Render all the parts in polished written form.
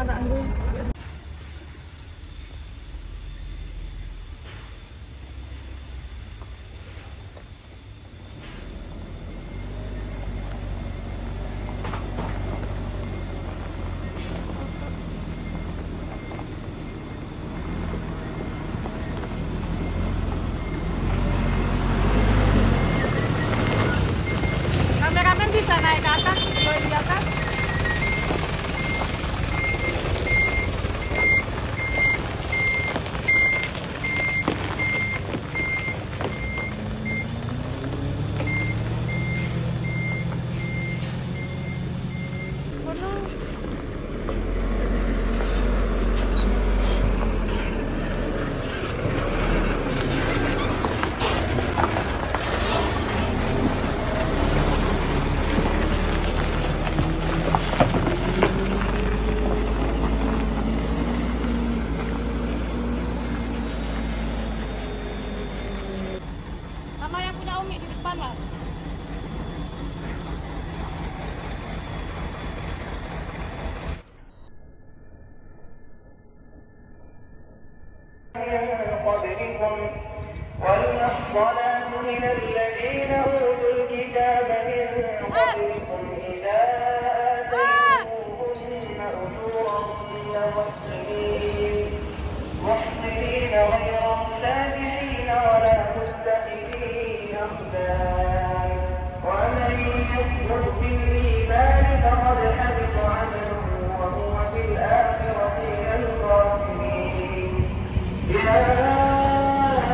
mata anggur. Kameramen bisa naik ke atas, boleh di atas. Sama yang punya Umi di depan, Mas. والمحصنات من الذين أوتوا الكتاب من قبلكم إذا آتيتموهن أجورهن محصنين غير مسافحين ولا متخذي أخدان ومن يكفر بالإيمان فقد حبط عمله وهو في الآخرة من الخاسرين. يا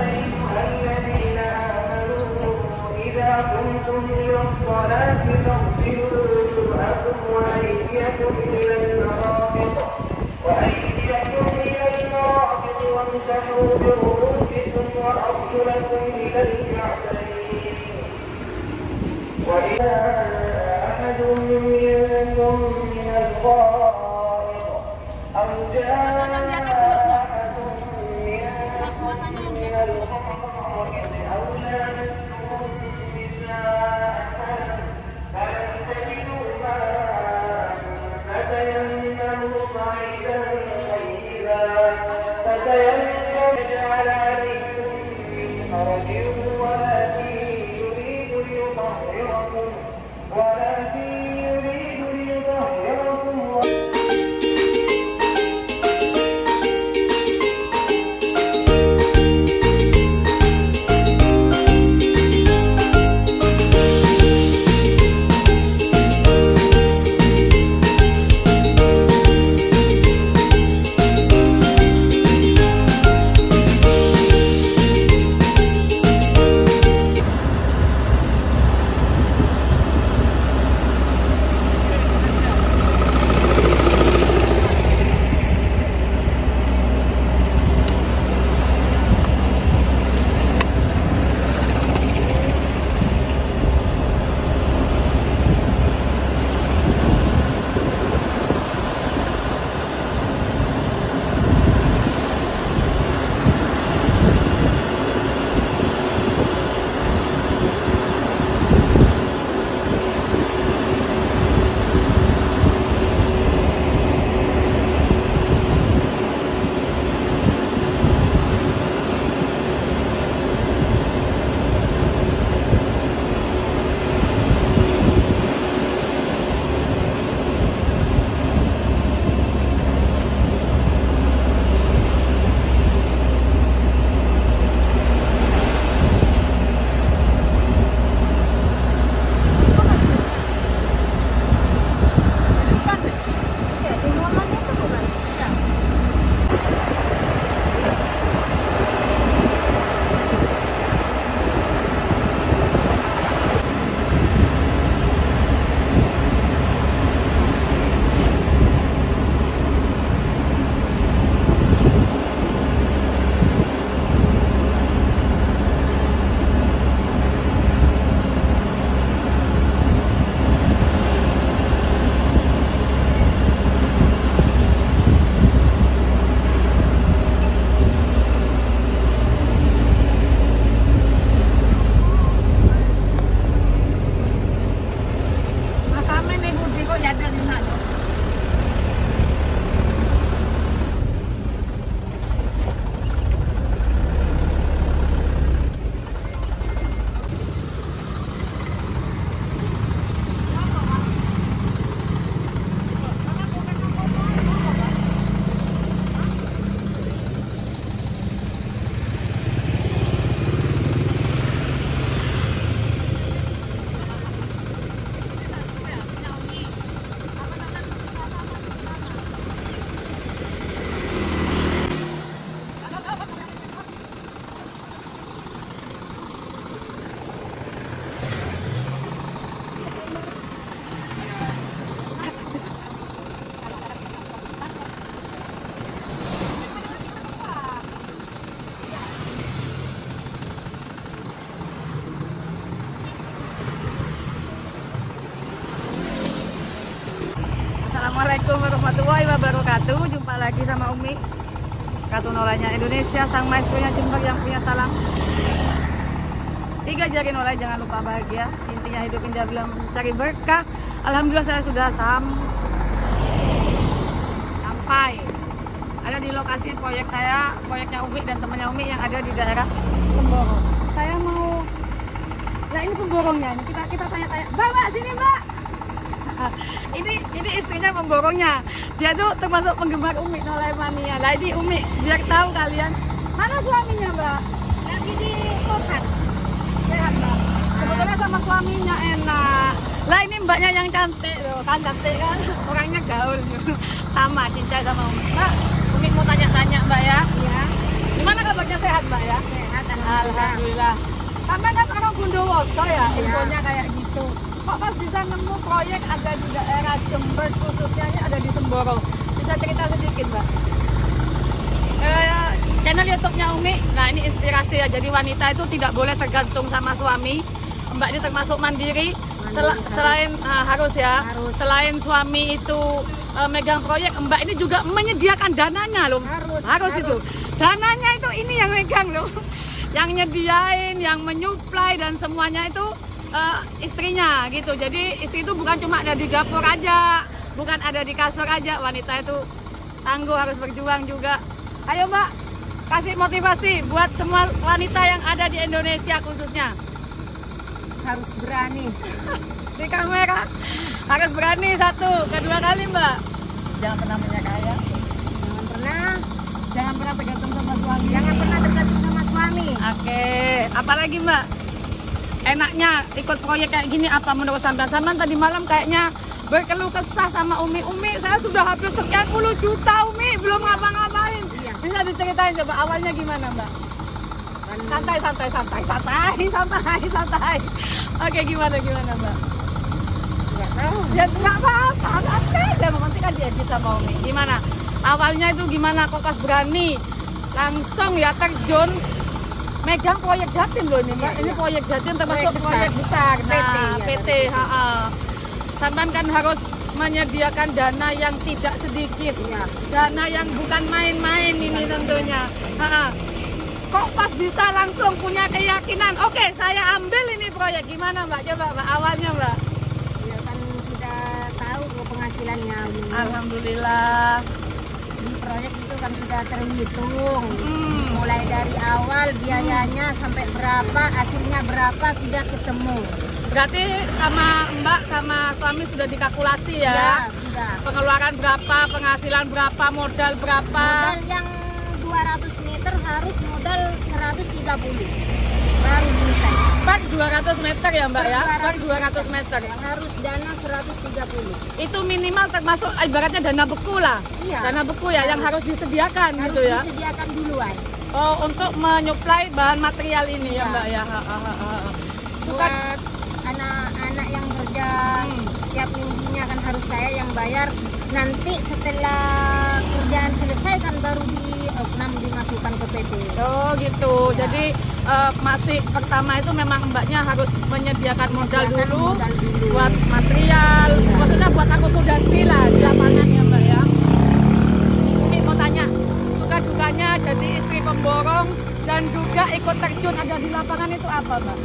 أيها الذين آمنوا إذا قمتم إلى الصلاة فاغسلوا وجوهكم وأيديكم إلى المرافق وامسحوا برؤوسكم وأرجلكم إلى الكعبين وإذا أحد منكم من الغائط أو جاء أحد منكم من الغائط أو لامستم النساء فلم تجدوا ماء فتيمموا صعيدا طيبا فسيجعل عليكم من حرج ولكن يريد ليطهركم Assalamualaikum warahmatullahi wabarakatuh. Jumpa lagi sama Umi, Katunolanya Indonesia, sang maestronya Jember yang punya salam 3 jari nolai, jangan lupa bahagia. Intinya hidup indah bila mencari berkah. Alhamdulillah saya sudah sampai ada di lokasi proyek saya, proyeknya Umi dan temannya Umi yang ada di daerah Semborong. Saya mau, nah ini pemborongnya, kita tanya-tanya, Mbak sini Mbak. Ini istrinya pemborongnya, dia tuh termasuk penggemar Umi Nolai Mania. Nah ini Umi, biar tahu kalian, mana suaminya Mbak? Lagi di kosan. Sehat Mbak? Sebetulnya sama suaminya enak. Lah ini mbaknya yang cantik loh, kan cantik kan, orangnya gaul sama cincai sama Umi. Mbak, Umi mau tanya-tanya Mbak ya. Ya, Gimana kabarnya, sehat Mbak ya? sehat Alhamdulillah. Sampai kan orang Bondowoso ya, infonya kayak gitu. Kok pas bisa nemu proyek ada di daerah Jember, khususnya ini ada di Semborong. Bisa cerita sedikit Mbak? Channel YouTube-nya Umi, nah ini inspirasi ya. Jadi wanita itu tidak boleh tergantung sama suami. Mbak ini termasuk mandiri. Selain harus ya, selain suami itu megang proyek, Mbak ini juga menyediakan dananya loh. Harus itu. Dananya itu ini yang megang loh. Yang nyediain, yang menyuplai dan semuanya itu istrinya gitu. Jadi istri itu bukan cuma ada di dapur aja, bukan ada di kasur aja. Wanita itu tangguh, harus berjuang juga. Ayo Mbak, kasih motivasi buat semua wanita yang ada di Indonesia khususnya. harus berani. Di kamera harus berani, satu. Kedua kali Mbak, jangan pernah menyakaya, jangan pernah tergantung sama suami. Jangan pernah tergantung sama suami. Oke, apalagi Mbak, enaknya ikut proyek kayak gini apa menurut sampean? Sampean tadi malam kayaknya berkeluh kesah sama Umi. Saya sudah habis sekian puluh juta Umi, belum ngapa-ngapain. Iya. Bisa diceritain coba awalnya gimana Mbak? Santai. Oke, gimana Mbak? Nggak tahu. Ya nggak apa-apa, santai aja, nanti kan diedit sama Umi. Gimana? Awalnya itu gimana kok pas berani langsung ya terjun megang proyek Jatim loh ini Mbak. Iya, Ini iya. proyek Jatim termasuk Proyek besar. proyek besar. Nah, PT, PT, Sampean kan harus menyediakan dana yang tidak sedikit. Iya. Dana yang bukan main-main ini tentunya. Kok pas bisa langsung punya keyakinan, oke saya ambil ini proyek, gimana Mbak? Coba Mbak, awalnya Mbak. Ya kan sudah tahu penghasilannya. Alhamdulillah. Di proyek itu kan sudah terhitung. Mulai dari awal biayanya sampai berapa, hasilnya berapa sudah ketemu. Berarti sama Mbak sama suami sudah dikalkulasi ya? Ya, sudah. Pengeluaran berapa, penghasilan berapa, modal berapa? Modal yang 200 meter harus modal 130. Baru selesai. Per 200 meter ya Mbak ya? Per 200 meter. Harus dana 130. Itu minimal termasuk ibaratnya dana beku lah. Iya. Dana beku ya yang harus disediakan Harus gitu ya? disediakan duluan. Oh, untuk menyuplai bahan material ini ya Iya. Mbak ya? Bukan. Buat anak-anak yang kerja tiap minggunya kan harus saya yang bayar. Nanti setelah kerjaan selesai kan baru dimasukkan ke PT. Oh gitu, Ya. jadi masih pertama itu memang Mbaknya harus menyediakan modal dulu buat material, Ya. maksudnya buat akomodasi lah di lapangan ya Mbak ya. Ini mau tanya, suka-dukanya jadi istri pemborong dan juga ikut terjun ada di lapangan itu apa Mbak?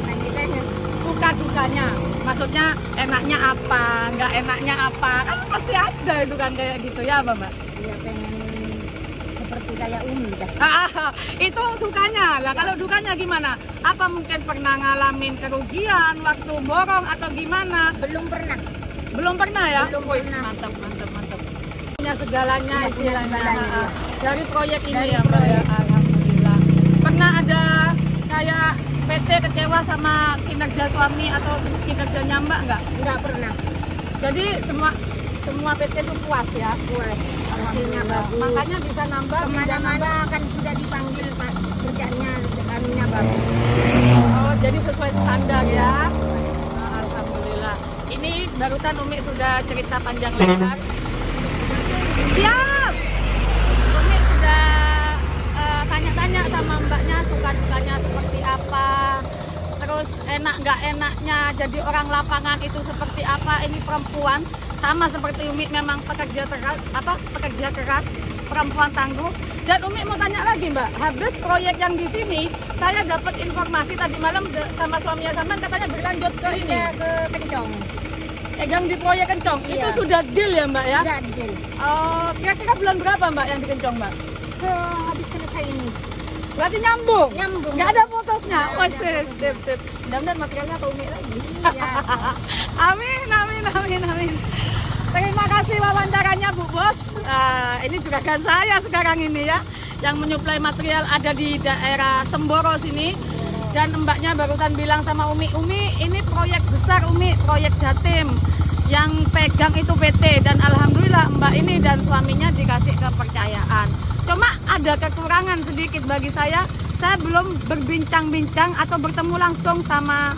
Lanjutannya. Suka-dukanya, maksudnya enaknya apa, nggak enaknya apa, kan pasti ada itu kan kayak gitu ya Mbak? Ya pengen seperti kayak Umi dah. Itu sukanya lah. Kalau dukanya gimana? Apa mungkin pernah ngalamin kerugian waktu borong atau gimana? Belum pernah. Belum pernah ya? Belum Wih, pernah. mantap. Punya segalanya Iya, punya istilahnya. segalanya. Dari proyek ini Dari ya Mbak ya. proyek. Alhamdulillah. Pernah ada kayak PT kecewa sama kinerja suami atau kinerjanya Mbak nggak? Nggak pernah. Jadi semua PT itu puas ya? Puas. Hasilnya bagus. Makanya bisa nambah. Kemana-mana kan sudah dipanggil Pak, kerjanya anunya bagus. Oh, jadi sesuai standar ya. Alhamdulillah. Ini barusan Umi sudah cerita panjang lebar. Siap. Umi sudah tanya-tanya sama Mbaknya suka-dukanya seperti apa. Terus enak nggak enaknya jadi orang lapangan itu seperti apa. Ini perempuan sama seperti Umi memang pekerja keras, perempuan tangguh. Dan Umi mau tanya lagi Mbak, habis proyek yang di sini, saya dapat informasi tadi malam sama suaminya Sampean katanya berlanjut ke ini. Iya, ke Kencong. Yang di proyek Kencong, Iya. itu sudah deal ya Mbak ya? Sudah deal. Oh, kira-kira bulan berapa Mbak yang di Kencong Mbak? Habis selesai ini. Berarti nyambung? Nyambung. Nggak ada putusnya? Nggak Oh ada sip, putusnya. sip. Mudah-mudahan materialnya ke Umi lagi. Iya. Amin, amin, amin, amin. Terima kasih wawancaranya Bu Bos. Ini juga kan saya sekarang ini ya, yang menyuplai material ada di daerah Semboro sini. Dan mbaknya barusan bilang sama Umi, ini proyek besar Umi, proyek Jatim. Yang pegang itu PT, dan alhamdulillah mbak ini dan suaminya dikasih kepercayaan. Cuma ada kekurangan sedikit bagi saya belum berbincang-bincang atau bertemu langsung sama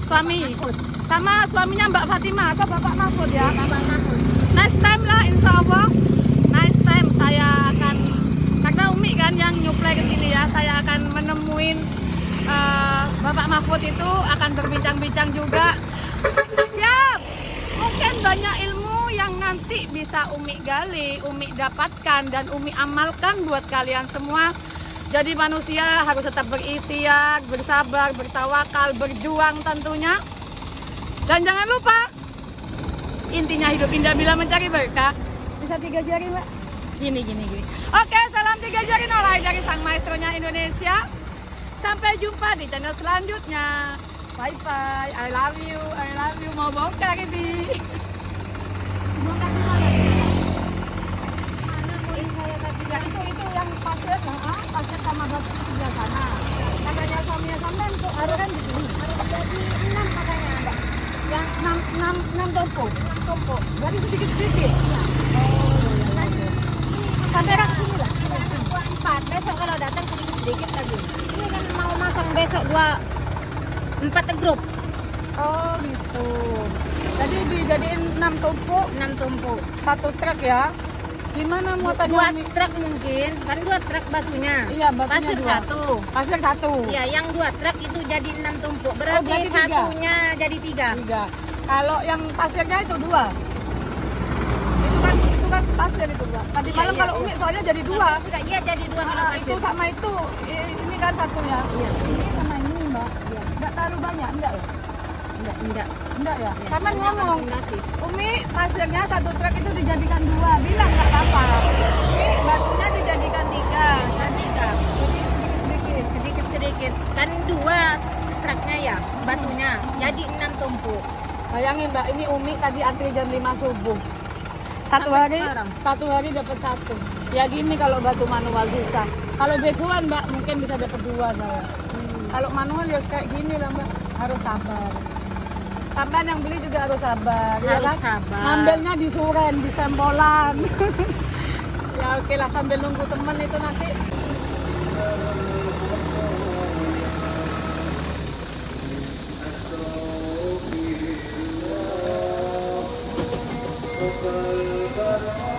suami, sama suaminya Mbak Fatimah atau Bapak Mahfud ya. Bapak Mahfud. Next time lah insya Allah, next time saya akan, karena Umi kan yang nyuplai ke sini ya, saya akan menemuin Bapak Mahfud itu, akan berbincang-bincang juga. Siap, mungkin banyak ilmu yang nanti bisa Umi gali, Umi dapatkan dan Umi amalkan buat kalian semua. Jadi manusia harus tetap berikhtiar, bersabar, bertawakal, berjuang tentunya. Dan jangan lupa, intinya hidup indah bila mencari berkah. Bisa 3 jari Mbak? Gini. Oke, salam 3 jari nolai dari sang maestronya Indonesia. Sampai jumpa di channel selanjutnya. Bye bye, I love you. Mau bongkar ini. Bongkar di mana? Mana poin saya tadi? Ya itu yang pasir, pasir sama batu di sebelah sana. Katanya suaminya Sampean tuh ada kan di sini. Harus jadi 6 katanya Mbak. Yang 6 tompo. 6 tompo. Berarti sedikit-sedikit. Kamera ke sini lah. 4. Besok kalau datang sedikit lagi. Ini kan mau masang besok 4 grup. Oh gitu. Jadi dijadiin 6 tompo, 6 tumpuk. 1 truk ya. Gimana muatannya? 2 truk mungkin, kan 2 truk batunya. Iya, batunya Pasir 2. 1. Pasir 1. Iya, yang 2 truk itu jadi 6 tumpuk. Berarti berarti 3. satunya jadi 3. 3. Kalau yang pasirnya itu 2. Itu kan pasir itu, Mbak. Tadi Iya, malam iya, kalau iya. Umi soalnya jadi 2. Sudah iya jadi 2 kalau pasir. Itu sama itu. Ini kan satunya. Iya. Ini sama ini, Mbak. Iya. Enggak terlalu banyak, enggak ya? Enggak. Enggak ya? Iya, Karena soalnya ngomong, akomodasi. Umi pasirnya 1 truk itu dijadikan 2. Bilang enggak apa-apa. Ini batunya dijadikan 3. Dan 3. Jadi sedikit-sedikit. Sedikit-sedikit. Kan 2 truknya ya, batunya. Jadi 6 tumpuk. Bayangin Mbak, ini Umi tadi antri jam 5 subuh. Sampai sekarang. Satu hari dapat 1. Ya gini kalau batu manual bisa. Kalau begoan Mbak mungkin bisa dapat 2 saya. Kalau manual ya kayak gini lah Mbak, harus sabar. Sampai yang beli juga harus sabar. Ya Harus kan? sabar. Ngambilnya di suren, di sembolan. Ya oke lah, sambil nunggu temen itu nanti. البر